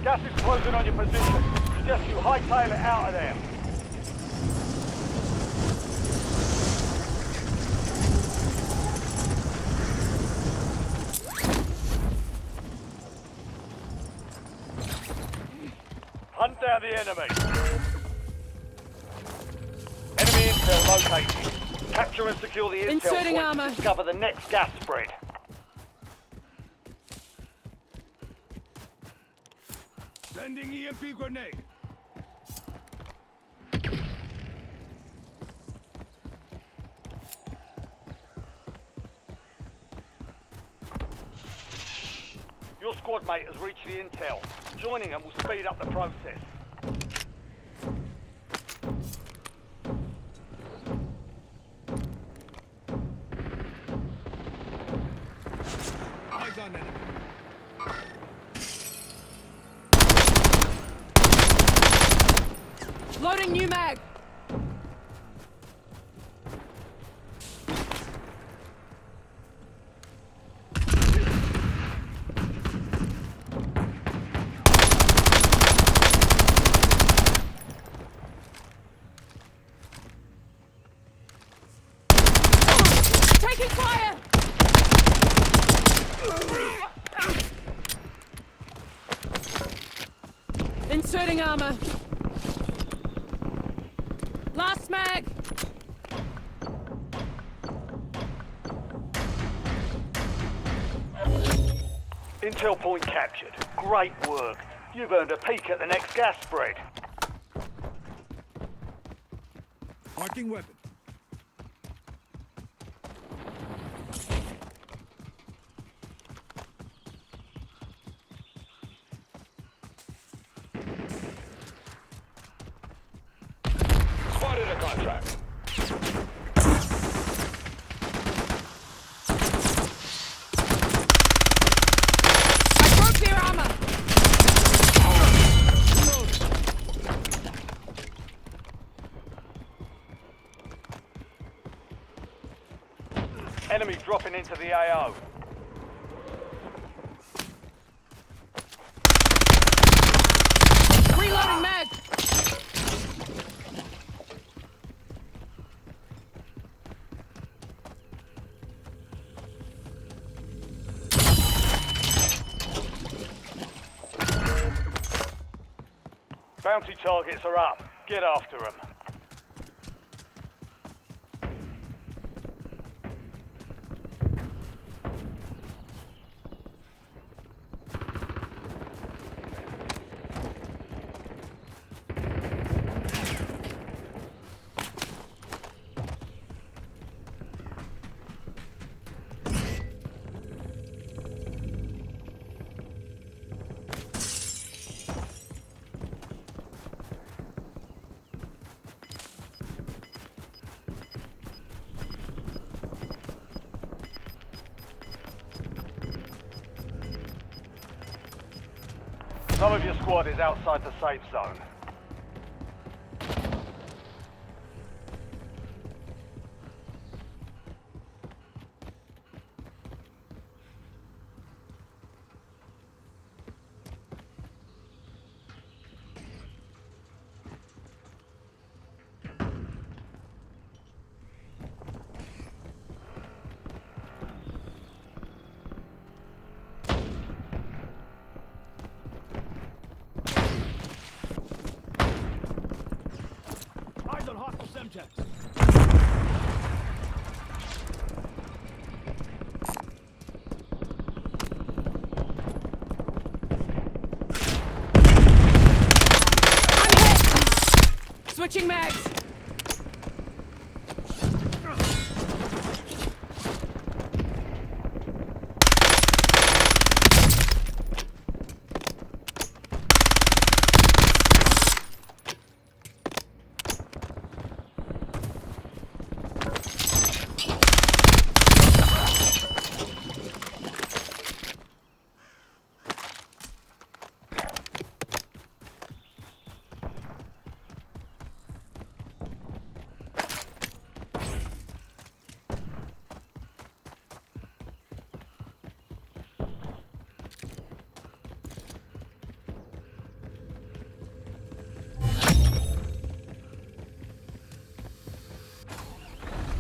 Gas is closing on your position. Suggest you hightail it out of there. Hunt down the enemy. Enemy intel located. Capture and secure the intel Inserting point armor. to discover the next gas spread. Sending EMP grenade. Your squad mate has reached the intel. Joining them will speed up the process. Eyes on enemy. Loading new mag. Taking fire. Inserting armor. Last mag! Intel point captured. Great work. You've earned a peek at the next gas spread. Marking weapon. Spotted a contract. I broke their armor! Enemy dropping into the AO. Reloading mag! Bounty targets are up. Get after them. Some of your squad is outside the safe zone. Eyes on hostile semtex. Switching mags!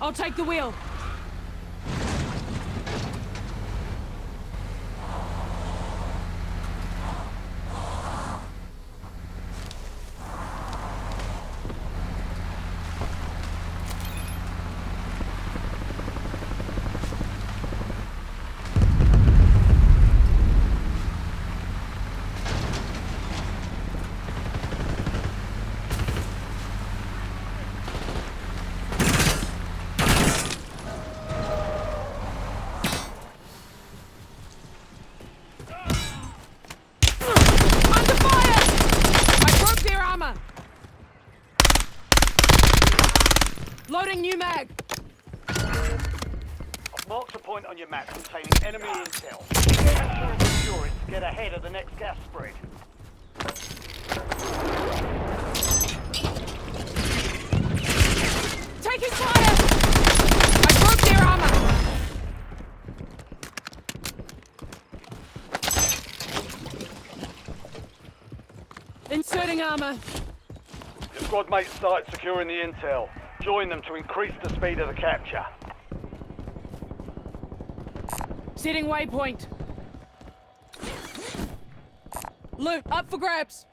I'll take the wheel. Loading new mag! I've marked a point on your map containing enemy intel. Capture and secure it to get ahead of the next gas spread. Taking fire! I broke their armor! Inserting armor. Your squad mate's site securing the intel. Join them to increase the speed of the capture. Setting waypoint. Loot up for grabs.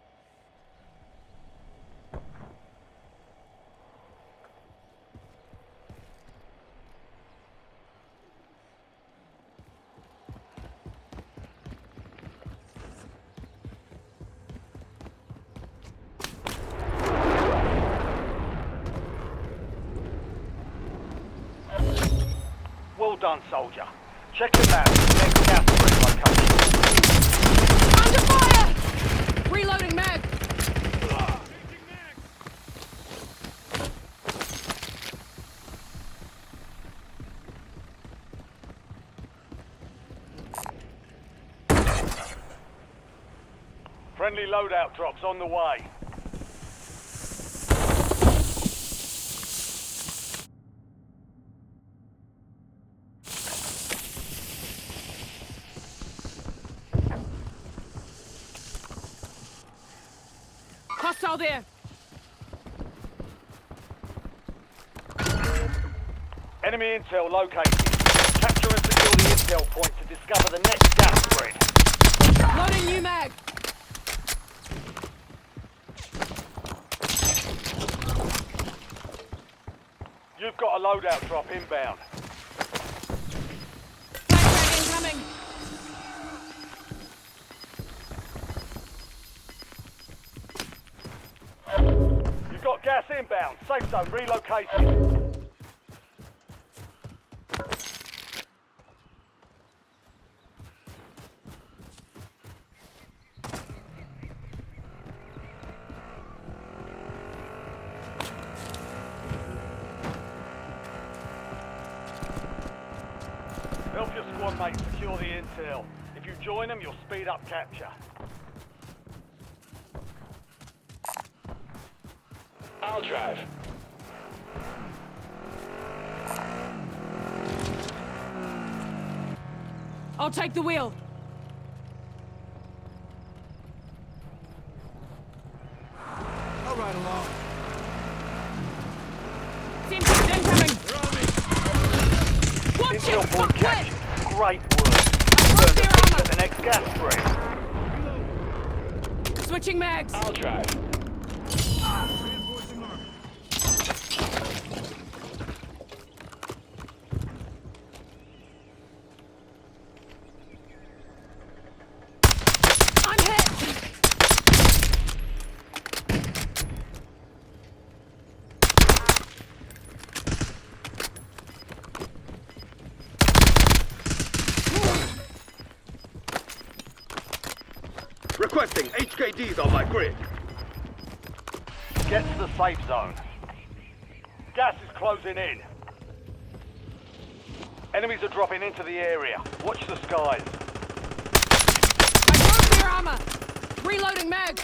Well done, soldier. Check your map. Next gas spread location. Under fire! Reloading mag. Friendly loadout drops on the way. Hostile there. Enemy intel located. Capture and secure the intel point to discover the next gas spread. Loading new mag. You've got a loadout drop inbound. Flashbang incoming. You've got gas inbound. Safe zone relocated. Help your squad mate secure the intel. If you join them, you'll speed up capture. I'll drive. I'll take the wheel. I'll ride along. Team incoming. Watch it! Intel point Fuck it! captured. Great work. broke Burn the their peak armor. at the next gas spread. Switching mags. I'll drive. Reinforcing armor. I'm hit! Requesting HKDs on my grid. Get to the safe zone. Gas is closing in. Enemies are dropping into the area. Watch the skies. I broke their armor. Reloading mag.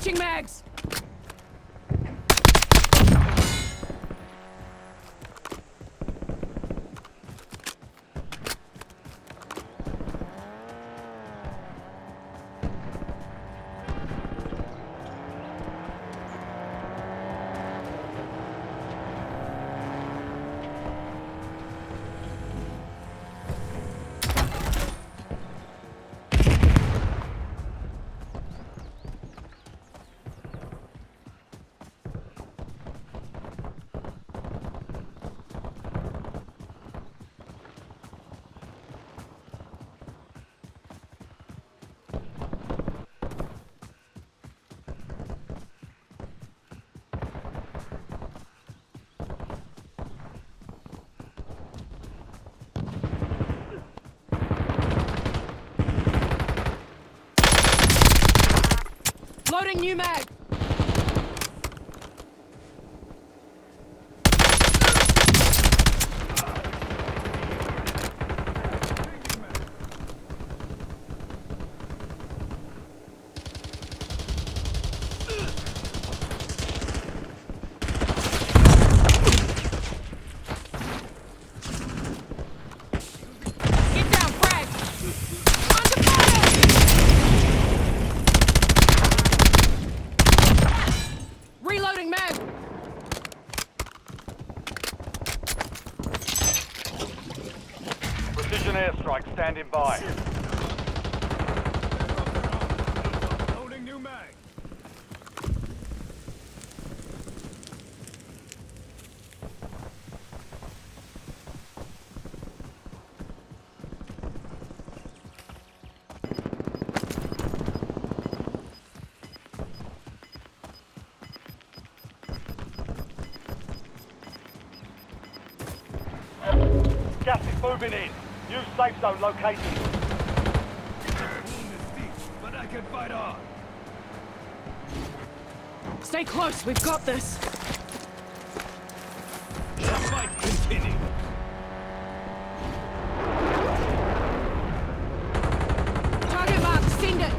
Switching mags! Loading new mag! Get down, frag! Under fire! Reloading mag! Precision airstrike standing by. Loading new mag. Gas is moving in. New safe zone located. Wound is deep, but I can fight on. Stay close, we've got this. The fight continues. Target mark, send it!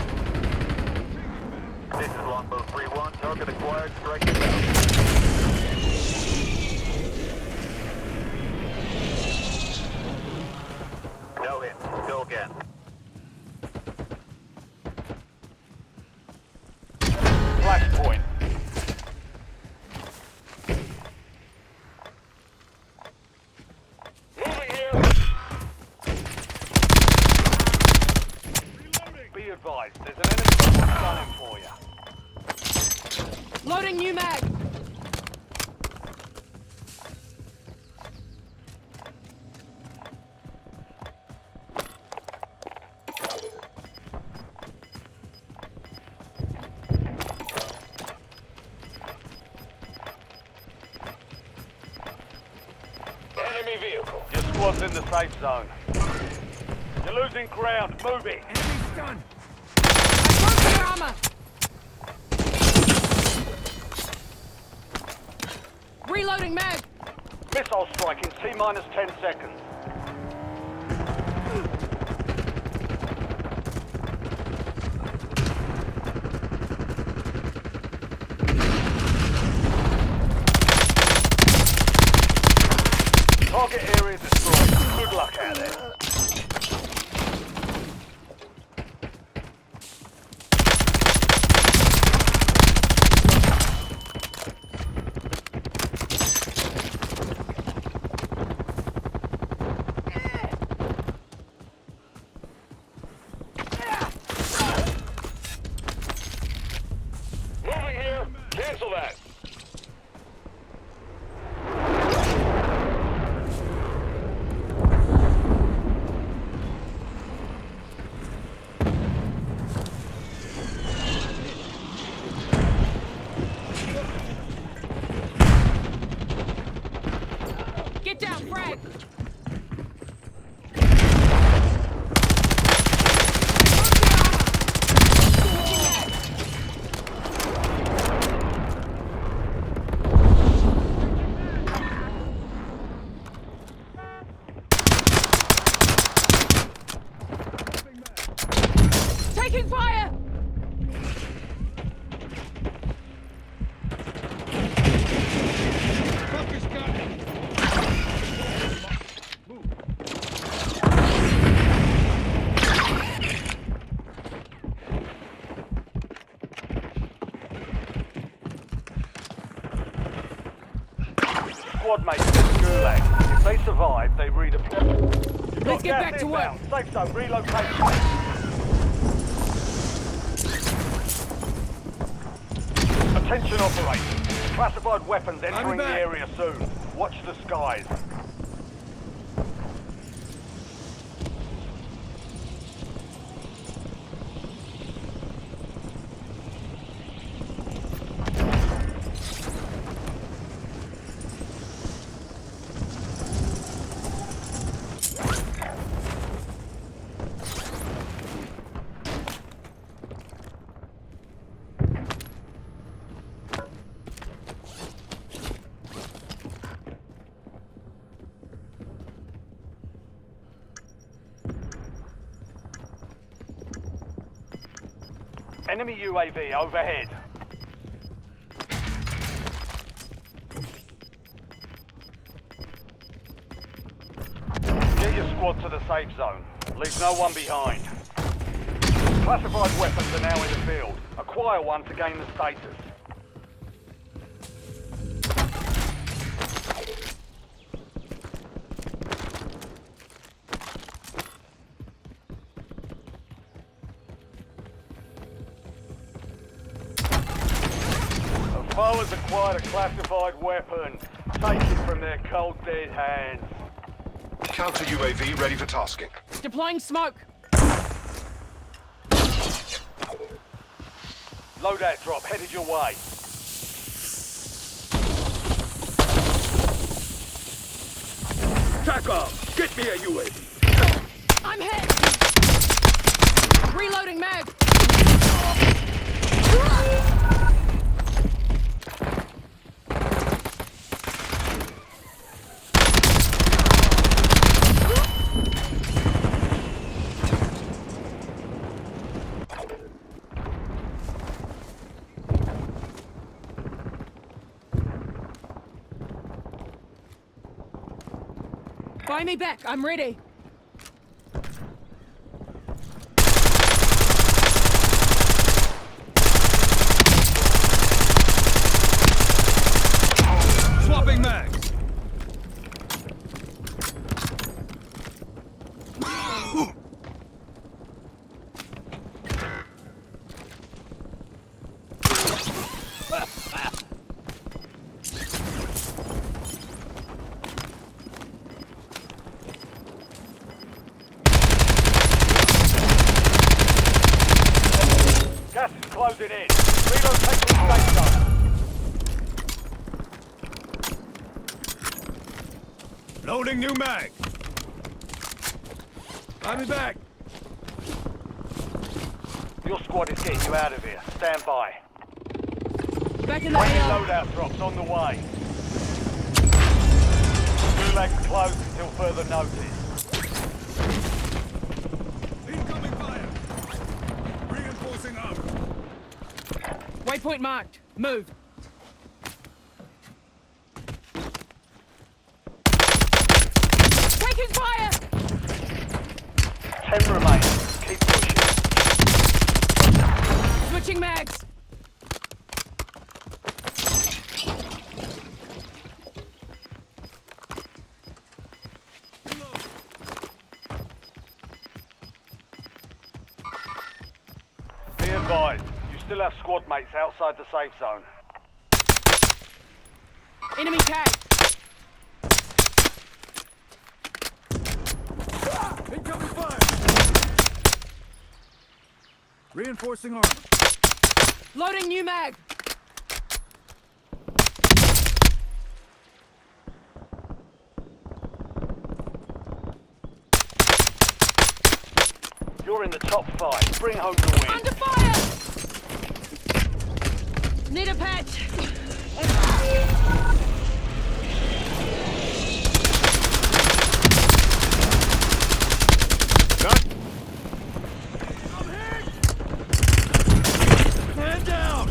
This is Longbow 3-1. Target acquired. Strike it down. No hit. Go again. Flashpoint. Moving here. Be advised, there's an enemy gunning for you. Loading new mag! Enemy vehicle. Your squad's in the safe zone. You're losing ground. Move it. Enemy stunned. I broke their armor! Reloading mag! Missile strike in T-minus 10 seconds. Target area destroyed. Good luck out there. Moving here. Cancel that. Get down, frag! Taking fire! squad mates in the gulag. If they survive, they redeploy. You've Let's got get gas back to inbound. Safe zone relocation. Attention operators. Classified weapons entering the back. area soon. Watch the skies. Enemy UAV overhead. Get your squad to the safe zone. Leave no one behind. Classified weapons are now in the field. Acquire one to gain the status. Foe has acquired a classified weapon. Take it from their cold dead hands. Counter UAV ready for tasking. Deploying smoke. Loadout drop headed your way. Turaco, get me a UAV. I'm hit. Reloading mag. Buy me back. I'm ready. Swapping mags. Gas is closing in. Relocate to the safe zone. Loading new mag. I'll be back. Your squad is getting you out of here. Stand by. Back in the Friendly AO. loadout drops on the way. Gulag's closed until further notice. Incoming fire. Reinforcing armor. Waypoint marked. Move. Taking fire! 10 remain. Keep pushing. Switching mags. Be advised, you still have squad mates outside the safe zone. Enemy tag. Incoming fire. Reinforcing armor. Loading new mag. You're in the top 5. Bring home the win. Under fire! Need a patch. Man down.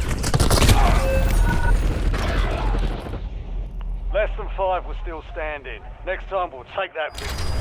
Less than 5 were still standing. Next time we'll take that victory.